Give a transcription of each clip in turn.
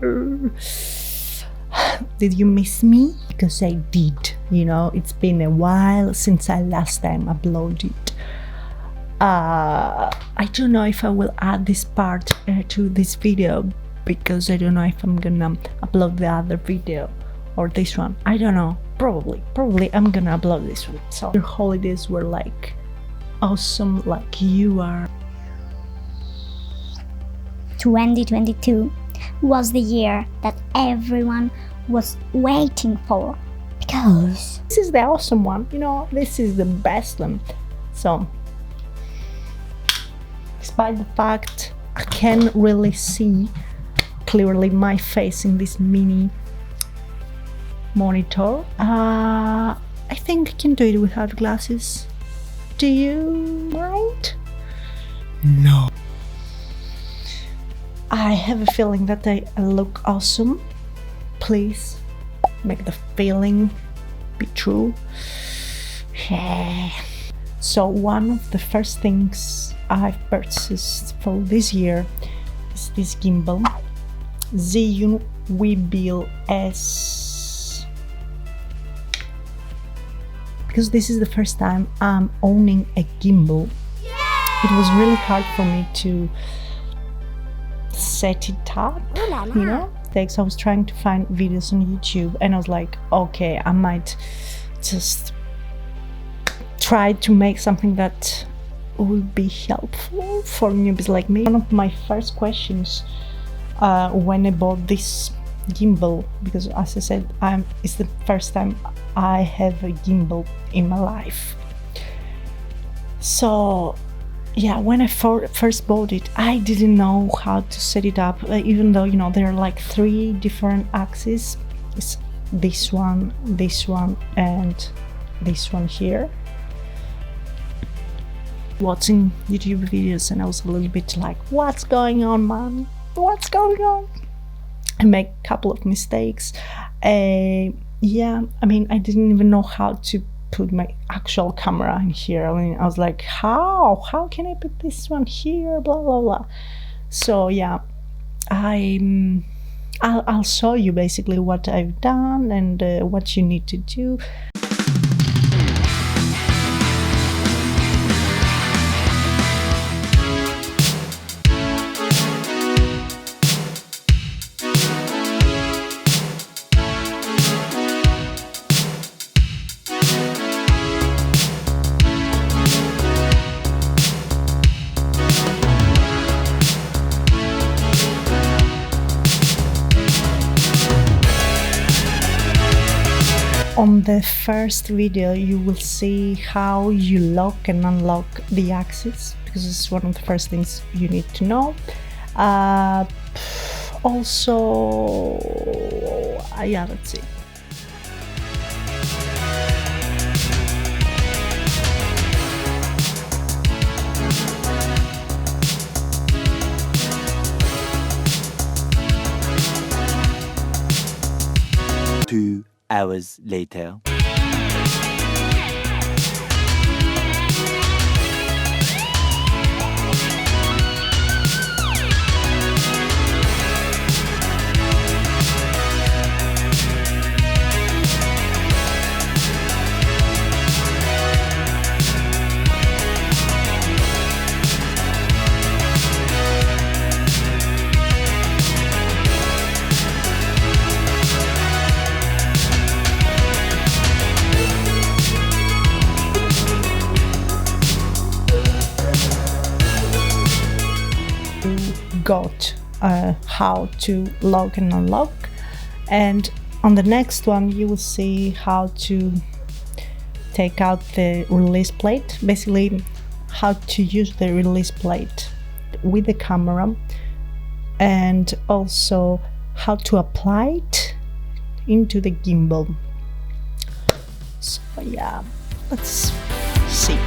no. Did you miss me? Because I did. You know, it's been a while since I last time uploaded. I don't know if I will add this part to this video, because I don't know if I'm gonna upload the other video or this one. I don't know. Probably I'm gonna upload this one. So your holidays were like awesome, like you are. 2022 was the year that everyone was waiting for, because this is the awesome one, you know, this is the best one. So despite the fact I can't really see clearly my face in this mini monitor, I think I can do it without glasses. Do you mind? No. I have a feeling that I look awesome. Please make the feeling be true. Yeah. So one of the first things I've purchased for this year is this gimbal, Zhiyun Weebill S. Because this is the first time I'm owning a gimbal. It was really hard for me to set it up, you know. I was trying to find videos on YouTube and I was like, okay, I might just try to make something that would be helpful for newbies like me. One of my first questions when I bought this gimbal, because as I said, it's the first time I have a gimbal in my life. So yeah, when I first bought it, I didn't know how to set it up, even though, you know, there are like 3 different axes. It's this one, and this one here. Watching YouTube videos and I was a little bit like, what's going on, man? What's going on? I make a couple of mistakes. Yeah, I mean, I didn't even know how to put my actual camera in here. I mean, I was like, how can I put this one here, blah blah blah. So yeah, I'll show you basically what I've done and what you need to do. On the first video you will see how you lock and unlock the axis, because it's one of the first things you need to know. Also, yeah, that's it. Two hours later. Got how to lock and unlock, and on the next one you will see how to take out the release plate, basically how to use the release plate with the camera, and also how to apply it into the gimbal. So yeah, let's see.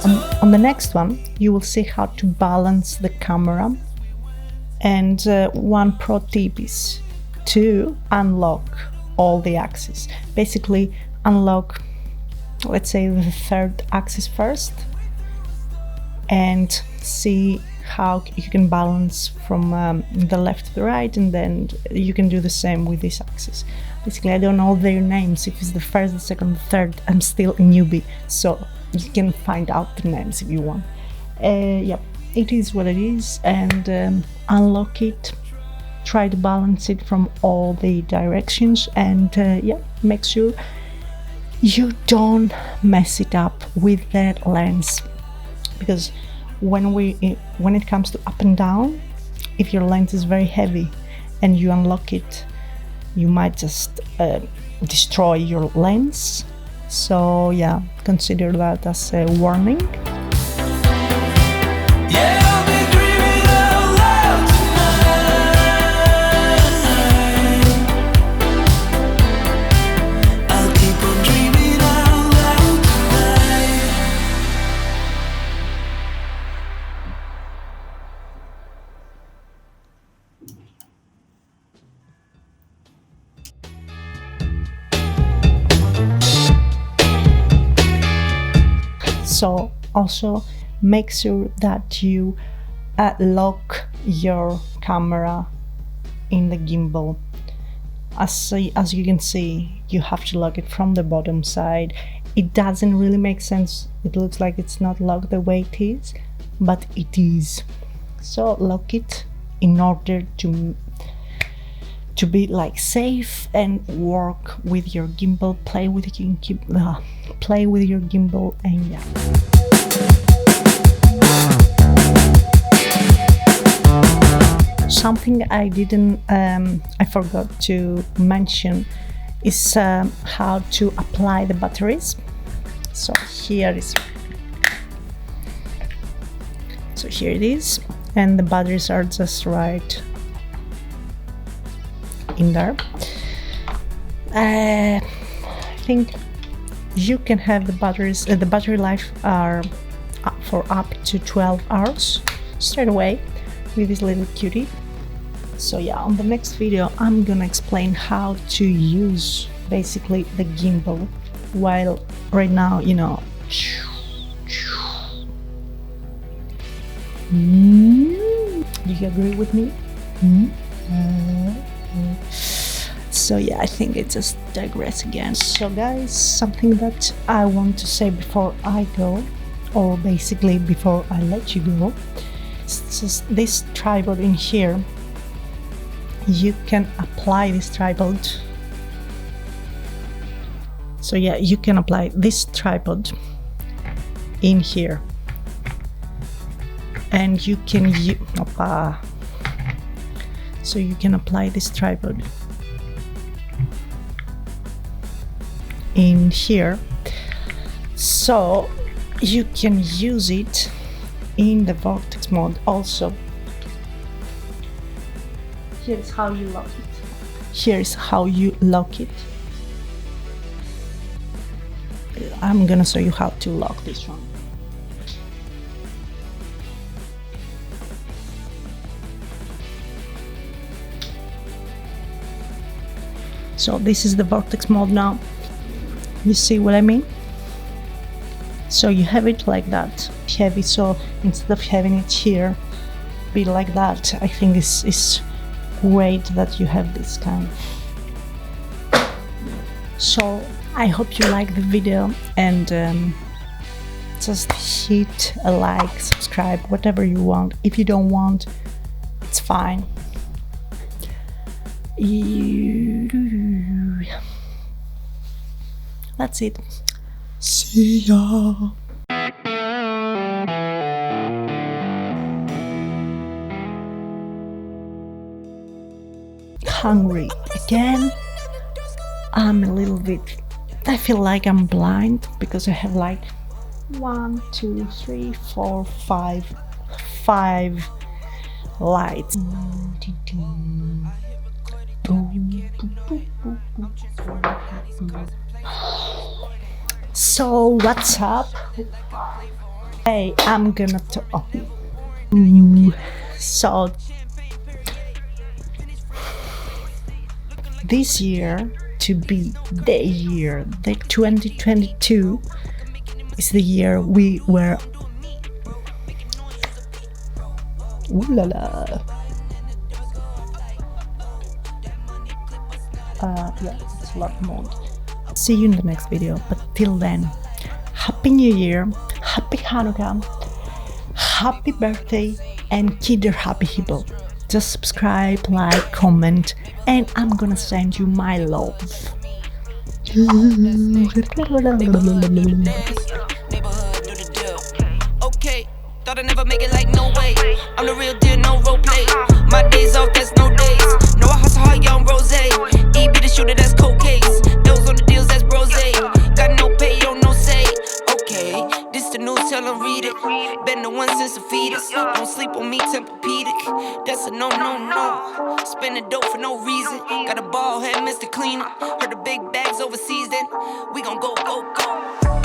on the next one, you will see how to balance the camera. And one pro tip is to unlock all the axes. Basically, unlock, let's say, the third axis first, and see how you can balance from the left to the right, and then you can do the same with this axis. Basically, I don't know their names, if it's the first, the second, the third. I'm still a newbie, so you can find out the names if you want. Yep, it is what it is, and unlock it, try to balance it from all the directions, and yeah, make sure you don't mess it up with that lens, because when it comes to up and down, if your lens is very heavy and you unlock it, you might just destroy your lens. So yeah, consider that as a warning. So also make sure that you lock your camera in the gimbal. As you can see, you have to lock it from the bottom side. It doesn't really make sense. It looks like it's not locked the way it is, but it is. So lock it in order to be like safe and work with your gimbal, play with your gimbal, and yeah. Something I forgot to mention is how to apply the batteries. So here it is, and the batteries are just right in there. I think you can have the batteries, the battery life are for up to 12 hours straight away with this little cutie. So yeah, on the next video I'm gonna explain how to use basically the gimbal, while right now, you know, do you agree with me? So yeah, I think I just digress again. So guys, something that I want to say before I go, or basically before I let you go, it's just this tripod in here. You can apply this tripod. So yeah, you can apply this tripod in here, and you can so you can apply this tripod in here, so you can use it in the vortex mode also. Here's how you lock it. Here's how you lock it. I'm gonna show you how to lock this one. So this is the vortex mode now. You see what I mean? So you have it like that, heavy. So instead of having it here, be like that. I think it's great that you have this kind of. So I hope you like the video, and just hit a like, subscribe, whatever you want. If you don't want, it's fine. That's it. See ya. Hungry again. I'm a little bit, I feel like I'm blind because I have like 1, 2, 3, 4, 5 lights. So what's up? Hey, I'm gonna talk. So this year, to be the year, the 2022 is the year we were. Ooh la la. Yeah, it's a lot more. See you in the next video, but till then, Happy New Year, Happy Hanukkah, Happy birthday, and keep your happy people. Just subscribe, like, comment, and I'm gonna send you my love. Okay, thought I'd never make it like no way. I'm the real deal, no role play. My days off, that's no days. No, I hustle hard, young rose. E be the shooter, that's cold case. Those on the deals, that's brose. Got no pay, yo, no say. Okay, this the news, tell them read it. Been the one since the fetus. Don't sleep on me, Tempur-Pedic. That's a no, no, no. Spending dope for no reason. Got a ball head, Mr. Cleaner. Heard the big bags overseas, then we gon' go, go, go.